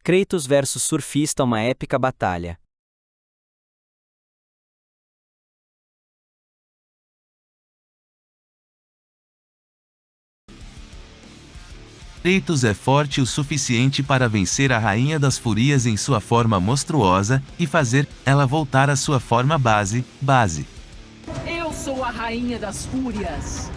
Kratos versus Surfista, uma épica batalha. Kratos é forte o suficiente para vencer a Rainha das Fúrias em sua forma monstruosa, e fazer ela voltar à sua forma base. Eu sou a Rainha das Fúrias.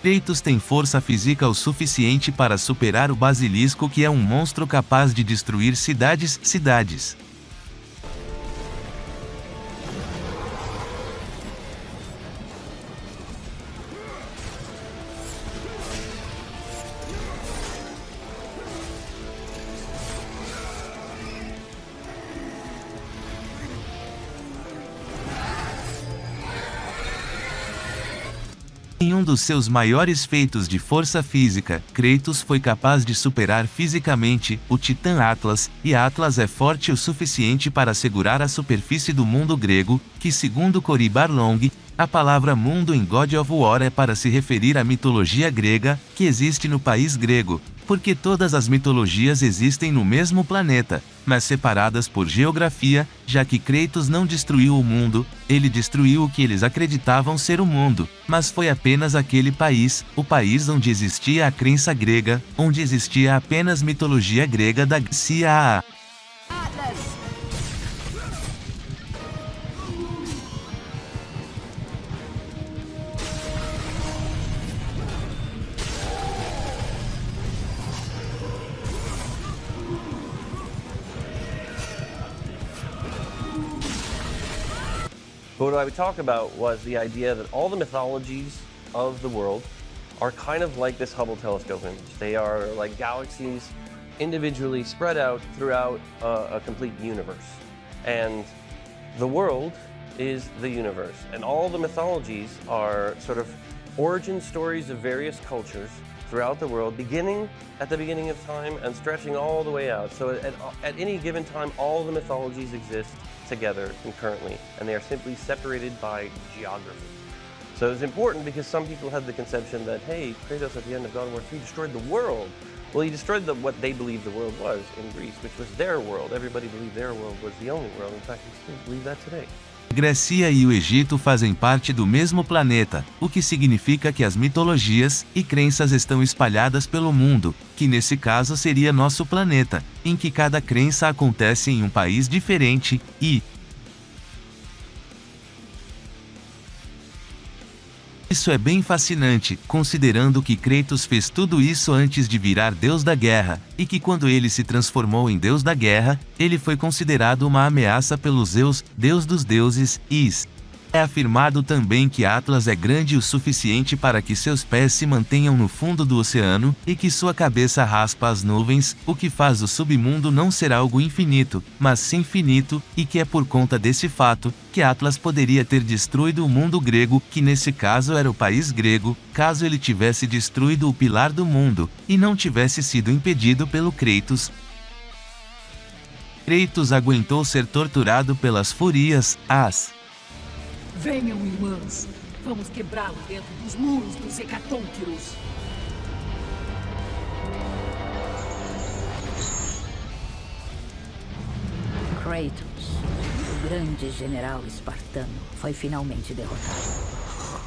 Kratos tem força física o suficiente para superar o Basilisco, que é um monstro capaz de destruir cidades. Em um dos seus maiores feitos de força física, Kratos foi capaz de superar fisicamente o Titã Atlas, e Atlas é forte o suficiente para segurar a superfície do mundo grego, que segundo Cory Barlong, a palavra mundo em God of War é para se referir à mitologia grega, que existe no país grego, porque todas as mitologias existem no mesmo planeta, mas separadas por geografia, já que Kratos não destruiu o mundo, ele destruiu o que eles acreditavam ser o mundo, mas foi apenas aquele país, o país onde existia a crença grega, onde existia apenas mitologia grega da Grécia. But what I would talk about was the idea that all the mythologies of the world are kind of like this Hubble telescope image. They are like galaxies individually spread out throughout a complete universe. And the world is the universe. And all the mythologies are sort of origin stories of various cultures throughout the world, beginning at the beginning of time and stretching all the way out. So at any given time, all the mythologies exist together concurrently, and they are simply separated by geography. So it's important because some people had the conception that, hey, Kratos at the end of God of War 3 destroyed the world. Well, he destroyed what they believed the world was in Greece, which was their world. Everybody believed their world was the only world. In fact, we still believe that today. Grécia e o Egito fazem parte do mesmo planeta, o que significa que as mitologias e crenças estão espalhadas pelo mundo, que nesse caso seria nosso planeta, em que cada crença acontece em um país diferente, e isso é bem fascinante, considerando que Kratos fez tudo isso antes de virar Deus da Guerra, e que quando ele se transformou em Deus da Guerra, ele foi considerado uma ameaça pelos Zeus, Deus dos deuses, e é afirmado também que Atlas é grande o suficiente para que seus pés se mantenham no fundo do oceano, e que sua cabeça raspa as nuvens, o que faz o submundo não ser algo infinito, mas sim finito, e que é por conta desse fato, que Atlas poderia ter destruído o mundo grego, que nesse caso era o país grego, caso ele tivesse destruído o pilar do mundo, e não tivesse sido impedido pelo Kratos. Kratos aguentou ser torturado pelas Fúrias, Venham, irmãs. Vamos quebrá-lo dentro dos muros dos Hecatônquiros. Kratos, o grande general espartano, foi finalmente derrotado.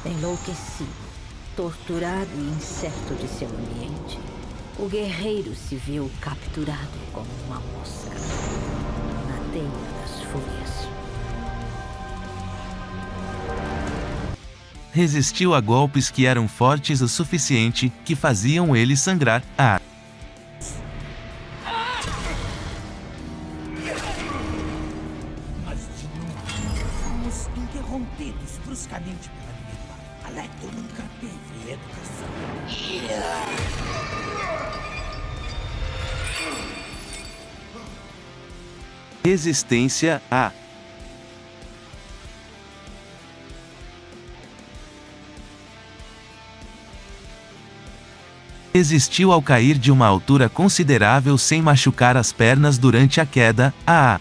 Enlouquecido, torturado e incerto de seu ambiente, o guerreiro se viu capturado como uma mosca na teia das fúrias. Resistiu a golpes que eram fortes o suficiente, que faziam ele sangrar. Mas de novo, vamos interromper varridos bruscamente pela minha irmã. Alecto nunca teve educação. Resistência a resistiu ao cair de uma altura considerável sem machucar as pernas durante a queda. A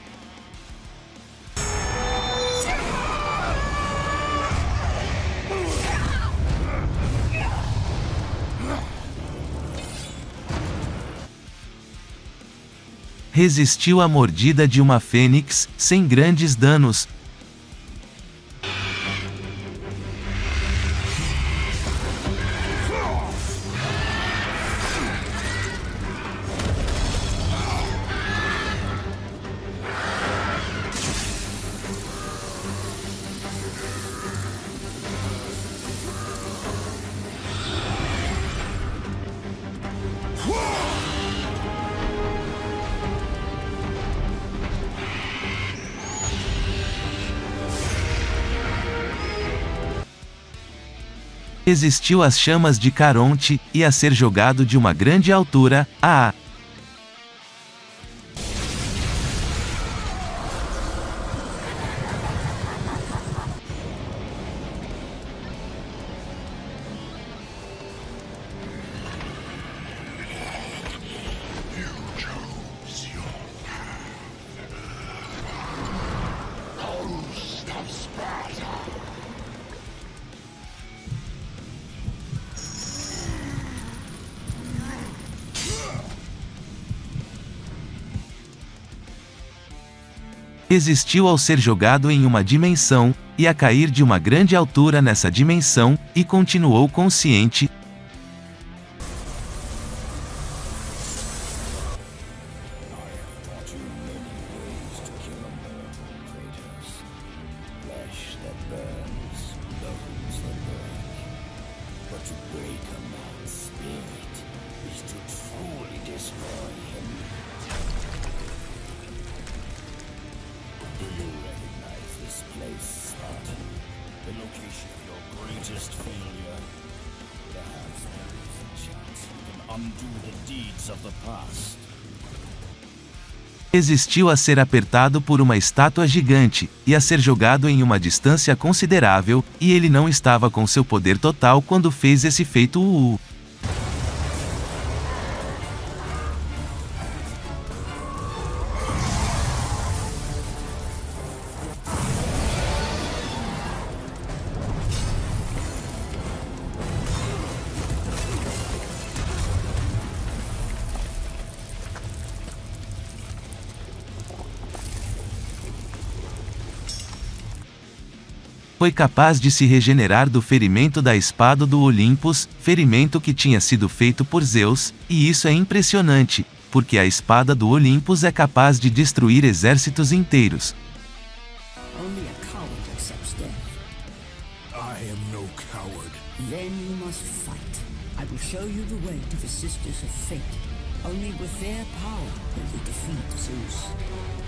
resistiu à mordida de uma fênix, sem grandes danos. Resistiu às chamas de Caronte, e a ser jogado de uma grande altura. A resistiu ao ser jogado em uma dimensão, e a cair de uma grande altura nessa dimensão, e continuou consciente. Resistiu a ser apertado por uma estátua gigante, e a ser jogado em uma distância considerável, e ele não estava com seu poder total quando fez esse feito. Foi capaz de se regenerar do ferimento da espada do Olympus, ferimento que tinha sido feito por Zeus, e isso é impressionante, porque a espada do Olympus é capaz de destruir exércitos inteiros. Only a coward accepts death. I am no coward. Then you must fight. I will show you the way to the Sisters of Fate. Only with their power will you defeat Zeus.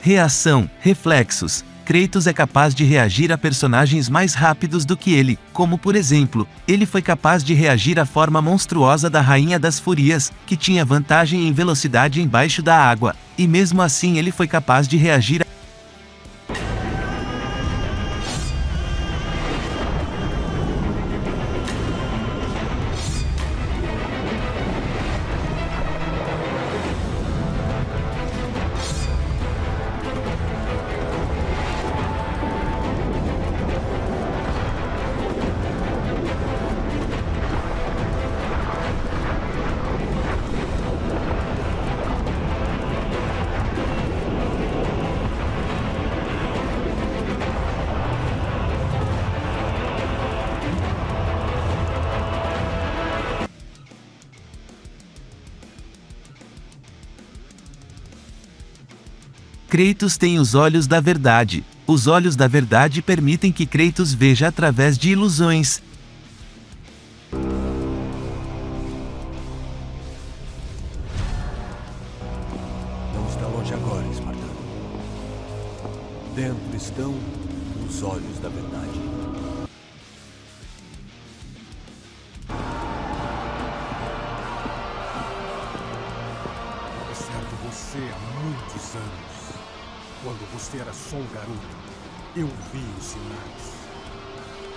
Reação, reflexos. Kratos é capaz de reagir a personagens mais rápidos do que ele, como por exemplo, ele foi capaz de reagir à forma monstruosa da Rainha das Fúrias, que tinha vantagem em velocidade embaixo da água, e mesmo assim ele foi capaz de reagir a Kratos tem os olhos da verdade. Os olhos da verdade permitem que Kratos veja através de ilusões. Não está longe agora, espartano. Dentro estão os olhos da verdade. Observo você há muitos anos. Quando você era só um garoto, eu vi os sinais.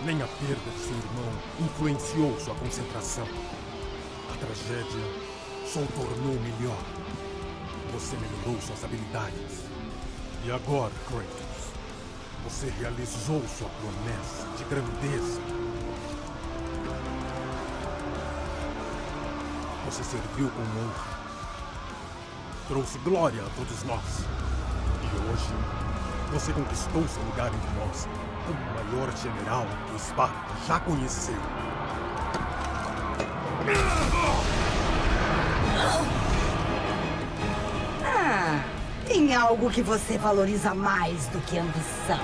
Nem a perda de seu irmão influenciou sua concentração. A tragédia só o tornou melhor. Você melhorou suas habilidades. E agora, Kratos, você realizou sua promessa de grandeza. Você serviu com honra. Trouxe glória a todos nós. E hoje, você conquistou seu lugar entre nós, como o maior general que Esparta já conheceu. Tem algo que você valoriza mais do que ambição.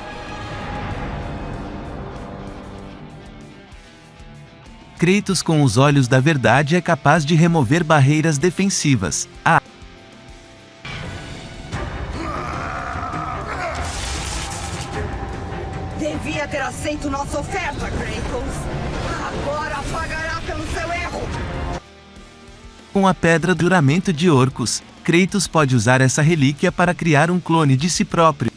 Kratos com os olhos da verdade é capaz de remover barreiras defensivas. Devia ter aceito nossa oferta, Kratos. Agora pagará pelo seu erro. Com a pedra do juramento de Orcus, Kratos pode usar essa relíquia para criar um clone de si próprio.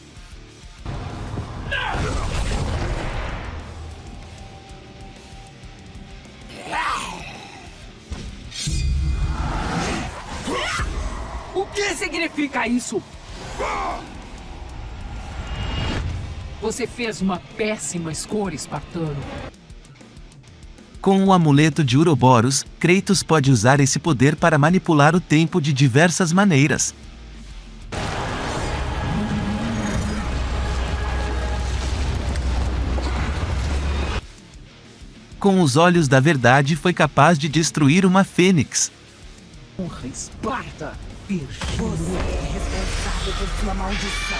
O que significa isso? Você fez uma péssima escolha, espartano. Com o amuleto de Uroboros, Kratos pode usar esse poder para manipular o tempo de diversas maneiras. Com os olhos da verdade foi capaz de destruir uma fênix. Honra, Esparta! Você é responsável por sua maldição.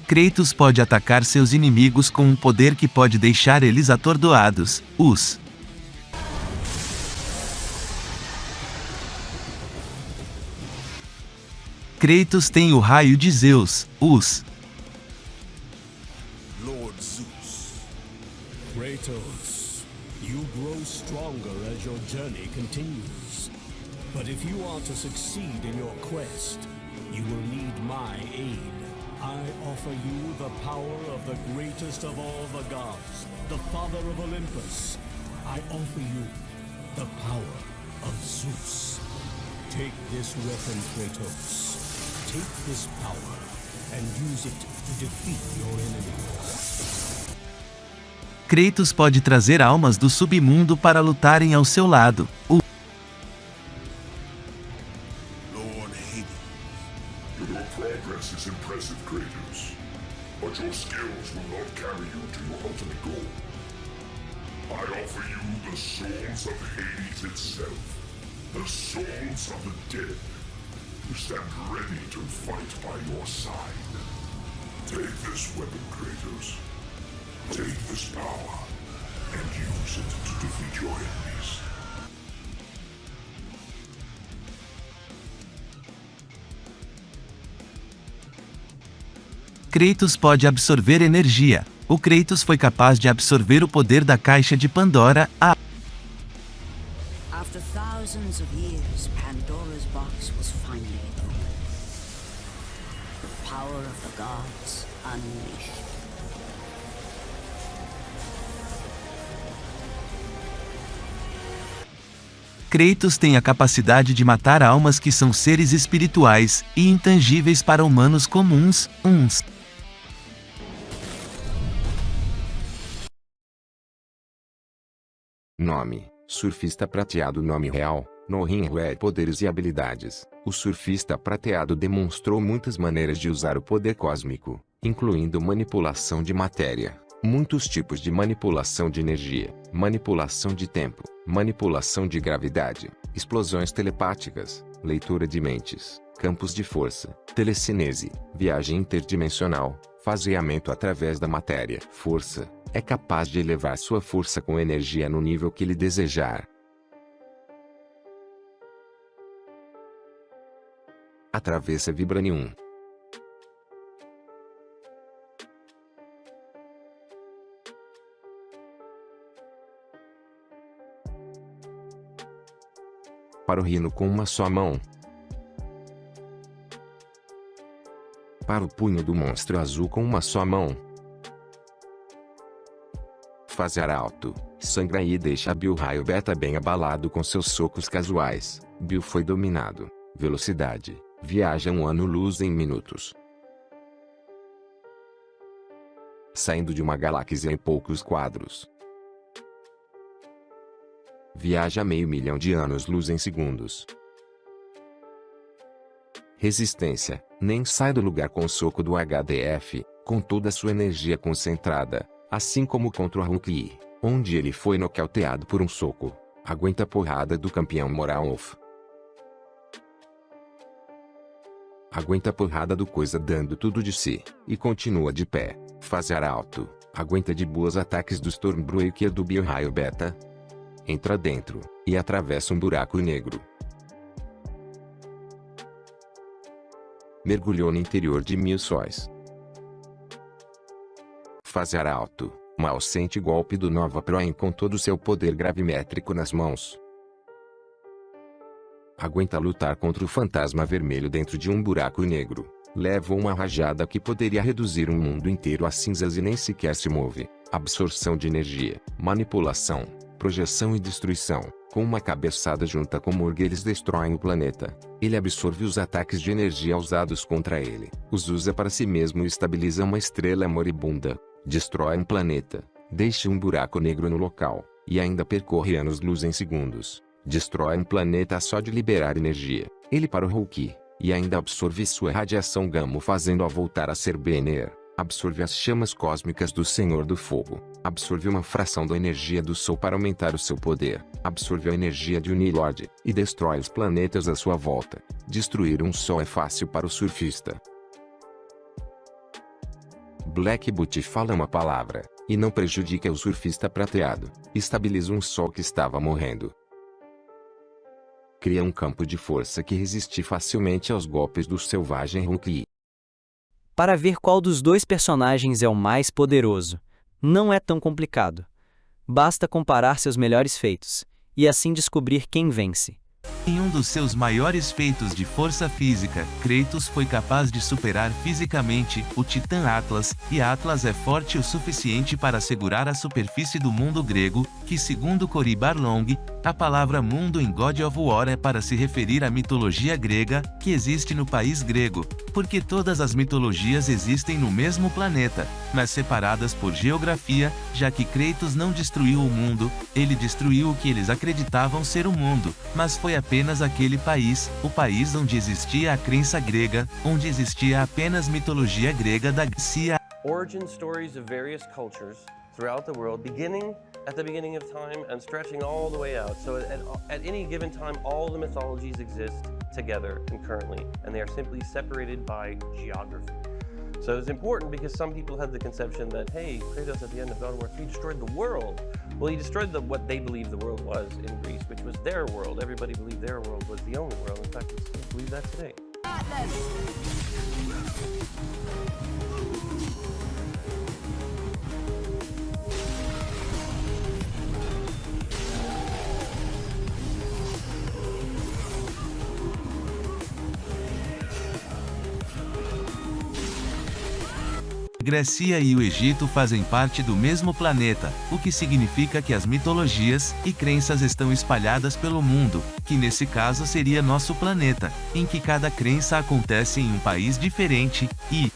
Kratos pode atacar seus inimigos com um poder que pode deixar eles atordoados. Kratos tem o raio de Zeus, Lord Zeus. Kratos, you grow stronger as your journey continues. But if you are to succeed in your quest, you will need my aid. I offer you the power of the greatest of all the gods, the father of Olympus. I offer you the power of Zeus. Take this weapon, Kratos. Take this power and use it to defeat your enemies. Kratos pode trazer almas do submundo para lutarem ao seu lado. Progress is impressive, Kratos, but your skills will not carry you to your ultimate goal. I offer you the souls of Hades itself, the souls of the dead, who stand ready to fight by your side. Take this weapon, Kratos. Take this power, and use it to defeat your enemies. Kratos pode absorver energia. O Kratos foi capaz de absorver o poder da Caixa de Pandora. After thousands of years, Pandora's box was finally opened. The power of the gods unleashed. Kratos tem a capacidade de matar almas que são seres espirituais e intangíveis para humanos comuns. Nome: Surfista Prateado. Nome real: No Ringware Poderes e Habilidades, o surfista prateado demonstrou muitas maneiras de usar o poder cósmico, incluindo manipulação de matéria, muitos tipos de manipulação de energia, manipulação de tempo, manipulação de gravidade, explosões telepáticas, leitura de mentes, campos de força, telecinese, viagem interdimensional, faseamento através da matéria. Força, é capaz de elevar sua força com energia no nível que ele desejar. A travessa Vibranium. Para o rino com uma só mão. Para o punho do monstro azul com uma só mão. Fazer alto, sangra e deixa Bill Raio Beta bem abalado com seus socos casuais. Bill foi dominado. Velocidade, viaja 1 ano-luz em minutos. Saindo de uma galáxia em poucos quadros. Viaja 500 milhões de anos-luz em segundos. Resistência, nem sai do lugar com o soco do HDF, com toda a sua energia concentrada, assim como contra o Hulk, onde ele foi nocauteado por um soco. Aguenta a porrada do campeão Moralf. Aguenta a porrada do Coisa dando tudo de si, e continua de pé. Fazer alto, aguenta de boas ataques do Stormbreaker do Bio-Raio Beta. Entra dentro, e atravessa um buraco negro. Mergulhou no interior de 1000 sóis. Fazer alto, mal sente golpe do Nova Proem com todo o seu poder gravimétrico nas mãos. Aguenta lutar contra o fantasma vermelho dentro de um buraco negro. Leva uma rajada que poderia reduzir um mundo inteiro a cinzas e nem sequer se move. Absorção de energia, manipulação, projeção e destruição. Com uma cabeçada junta com Morg eles destroem o planeta. Ele absorve os ataques de energia usados contra ele. Os usa para si mesmo e estabiliza uma estrela moribunda. Destrói um planeta. Deixa um buraco negro no local. E ainda percorre anos-luz em segundos. Destrói um planeta só de liberar energia. Ele para o Hulk. E ainda absorve sua radiação gama fazendo-a voltar a ser Banner. Absorve as chamas cósmicas do Senhor do Fogo. Absorve uma fração da energia do Sol para aumentar o seu poder. Absorve a energia de Unilord. E destrói os planetas à sua volta. Destruir um Sol é fácil para o surfista. Black Boot fala uma palavra. E não prejudica o surfista prateado. Estabiliza um Sol que estava morrendo. Cria um campo de força que resiste facilmente aos golpes do selvagem Hulk. Para ver qual dos dois personagens é o mais poderoso, não é tão complicado. Basta comparar seus melhores feitos, e assim descobrir quem vence. Em um dos seus maiores feitos de força física, Kratos foi capaz de superar fisicamente o Titã Atlas, e Atlas é forte o suficiente para segurar a superfície do mundo grego, que segundo Cory Barlong, a palavra mundo em God of War é para se referir à mitologia grega, que existe no país grego, porque todas as mitologias existem no mesmo planeta, mas separadas por geografia, já que Kratos não destruiu o mundo, ele destruiu o que eles acreditavam ser o mundo, mas foi apenas aquele país, o país onde existia a crença grega, onde existia apenas mitologia grega da Grécia. Origin stories of various cultures throughout the world, beginning at the beginning of time and stretching all the way out. So at any given time, all the mythologies exist together concurrently, and they are simply separated by geography. So it's important because some people had the conception that, hey, Kratos at the end of God of War 3 destroyed the world. Well, he destroyed what they believed the world was in Greece, which was their world. Everybody believed their world was the only world. In fact, we still believe that today. Grécia e o Egito fazem parte do mesmo planeta, o que significa que as mitologias e crenças estão espalhadas pelo mundo, que nesse caso seria nosso planeta, em que cada crença acontece em um país diferente, e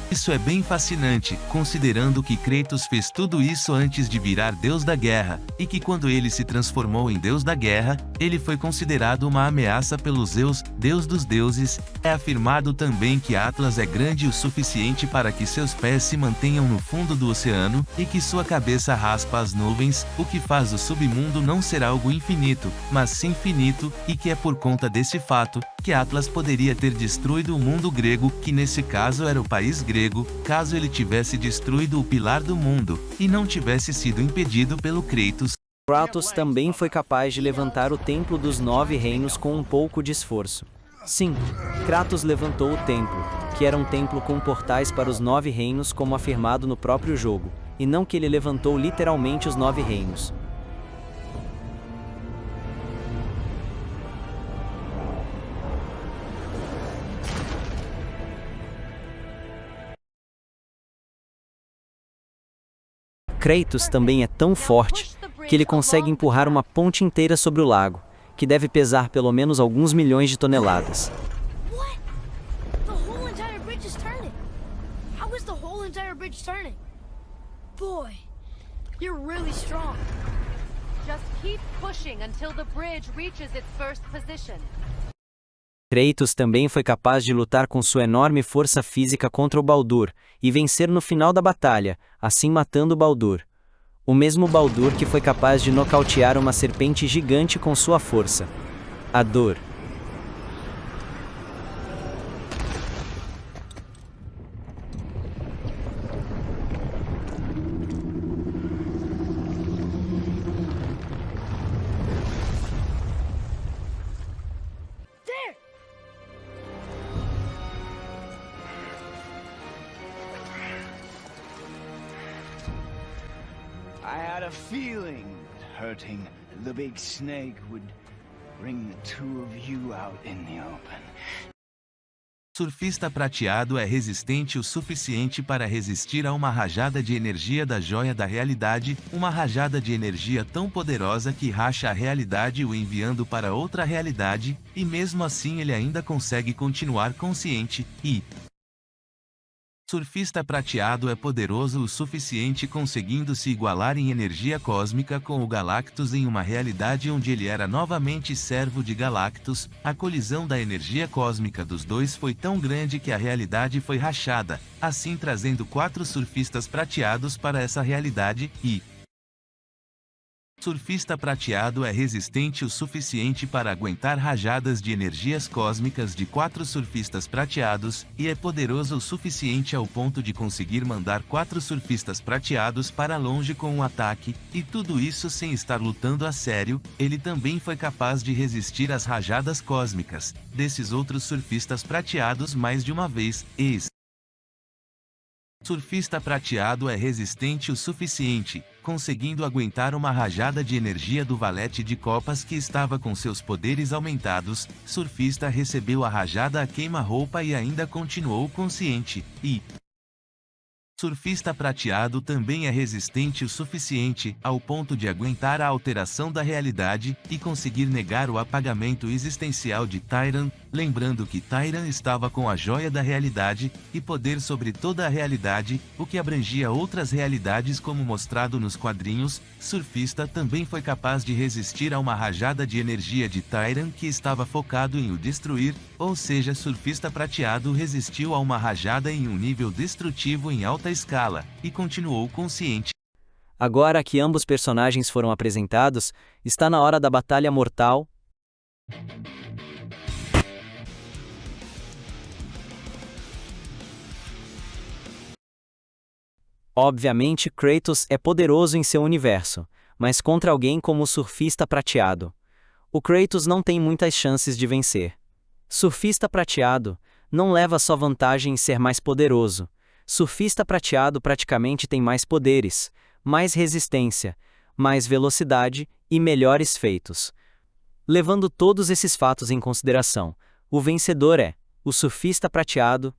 Isso é bem fascinante, considerando que Kratos fez tudo isso antes de virar Deus da Guerra, e que quando ele se transformou em Deus da Guerra, ele foi considerado uma ameaça pelos Zeus, Deus dos deuses. É afirmado também que Atlas é grande o suficiente para que seus pés se mantenham no fundo do oceano, e que sua cabeça raspa as nuvens, o que faz o submundo não ser algo infinito, mas sim finito, e que é por conta desse fato, que Atlas poderia ter destruído o mundo grego, que nesse caso era o país grego, caso ele tivesse destruído o pilar do mundo, e não tivesse sido impedido pelo Kratos. Kratos também foi capaz de levantar o Templo dos 9 Reinos com um pouco de esforço. Sim, Kratos levantou o templo, que era um templo com portais para os 9 reinos como afirmado no próprio jogo, e não que ele levantou literalmente os 9 reinos. Kratos também é tão forte que ele consegue empurrar uma ponte inteira sobre o lago, que deve pesar pelo menos alguns milhões de toneladas. Kratos também foi capaz de lutar com sua enorme força física contra o Baldur e vencer no final da batalha, assim matando o Baldur. O mesmo Baldur que foi capaz de nocautear uma serpente gigante com sua força. A dor. I had a feeling that hurting the big snake would bring the two of you out in the open. Surfista prateado é resistente o suficiente para resistir a uma rajada de energia da Joia da Realidade, uma rajada de energia tão poderosa que racha a realidade o enviando para outra realidade, e mesmo assim ele ainda consegue continuar consciente, e... Surfista prateado é poderoso o suficiente conseguindo se igualar em energia cósmica com o Galactus em uma realidade onde ele era novamente servo de Galactus. A colisão da energia cósmica dos dois foi tão grande que a realidade foi rachada, assim trazendo 4 surfistas prateados para essa realidade, e... Surfista prateado é resistente o suficiente para aguentar rajadas de energias cósmicas de 4 surfistas prateados, e é poderoso o suficiente ao ponto de conseguir mandar 4 surfistas prateados para longe com um ataque, e tudo isso sem estar lutando a sério. Ele também foi capaz de resistir às rajadas cósmicas desses outros surfistas prateados mais de uma vez, Surfista prateado é resistente o suficiente, conseguindo aguentar uma rajada de energia do Valete de Copas que estava com seus poderes aumentados. Surfista recebeu a rajada a queima-roupa e ainda continuou consciente, e... Surfista prateado também é resistente o suficiente ao ponto de aguentar a alteração da realidade e conseguir negar o apagamento existencial de Tyran, lembrando que Tyran estava com a Joia da Realidade e poder sobre toda a realidade, o que abrangia outras realidades como mostrado nos quadrinhos. Surfista também foi capaz de resistir a uma rajada de energia de Tyran que estava focado em o destruir, ou seja, Surfista prateado resistiu a uma rajada em um nível destrutivo em alta escala, e continuou consciente. Agora que ambos personagens foram apresentados, está na hora da batalha mortal. Obviamente, Kratos é poderoso em seu universo, mas contra alguém como o Surfista prateado, o Kratos não tem muitas chances de vencer. Surfista prateado não leva só vantagem em ser mais poderoso. Surfista prateado praticamente tem mais poderes, mais resistência, mais velocidade e melhores feitos. Levando todos esses fatos em consideração, o vencedor é o Surfista prateado.